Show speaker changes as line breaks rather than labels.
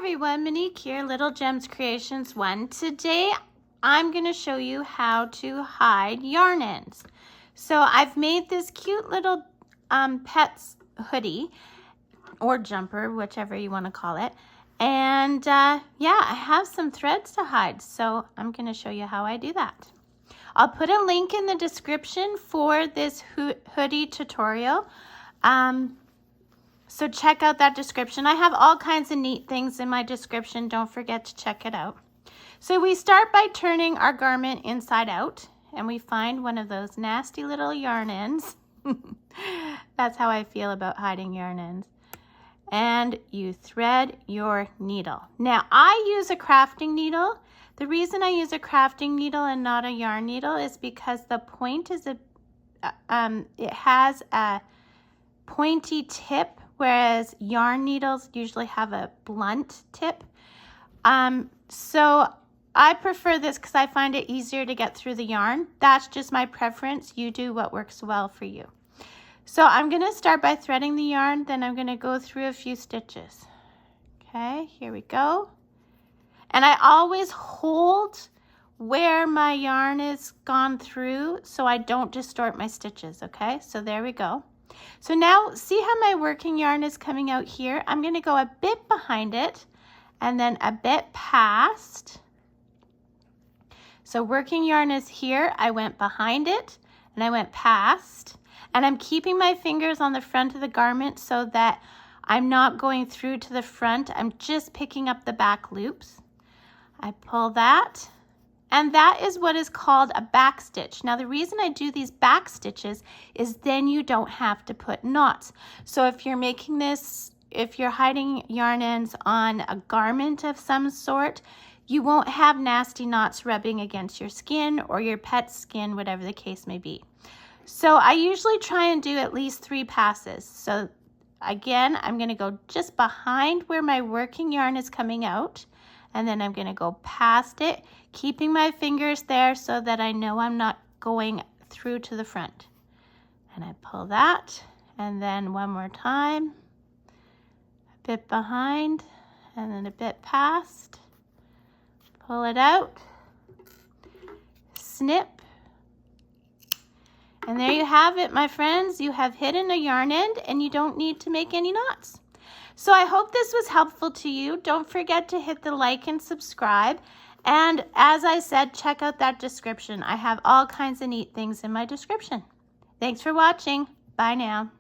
everyone, Monique here, Little Gems Creations 1. Today I'm going to show you how to hide yarn ends. So I've made this cute little pet's hoodie or jumper, whichever you want to call it. And yeah, I have some threads to hide, so I'm going to show you how I do that. I'll put a link in the description for this hoodie tutorial. So check out that description. I have all kinds of neat things in my description. Don't forget to check it out. So we start by turning our garment inside out, and we find one of those nasty little yarn ends. That's how I feel about hiding yarn ends. And you thread your needle. Now, I use a crafting needle. The reason I use a crafting needle and not a yarn needle is because the point is it has a pointy tip, whereas yarn needles usually have a blunt tip. So I prefer this because I find it easier to get through the yarn. That's just my preference. You do what works well for you. So I'm going to start by threading the yarn, then I'm going to go through a few stitches. Okay, here we go. And I always hold where my yarn is gone through so I don't distort my stitches, okay? So there we go. So now see how my working yarn is coming out here? I'm going to go a bit behind it and then a bit past. So working yarn is here. I went behind it and I went past. And I'm keeping my fingers on the front of the garment so that I'm not going through to the front. I'm just picking up the back loops. I pull that. And that is what is called a back stitch. Now the reason I do these back stitches is then you don't have to put knots. So if you're making this, if you're hiding yarn ends on a garment of some sort, you won't have nasty knots rubbing against your skin or your pet's skin, whatever the case may be. So I usually try and do at least 3 passes. So again, I'm going to go just behind where my working yarn is coming out. And then I'm going to go past it, keeping my fingers there so that I know I'm not going through to the front. And I pull that, and then one more time, a bit behind, and then a bit past. Pull it out, snip. And there you have it, my friends. You have hidden a yarn end, and you don't need to make any knots. So I hope this was helpful to you. Don't forget to hit the like and subscribe. And as I said, check out that description. I have all kinds of neat things in my description. Thanks for watching. Bye now.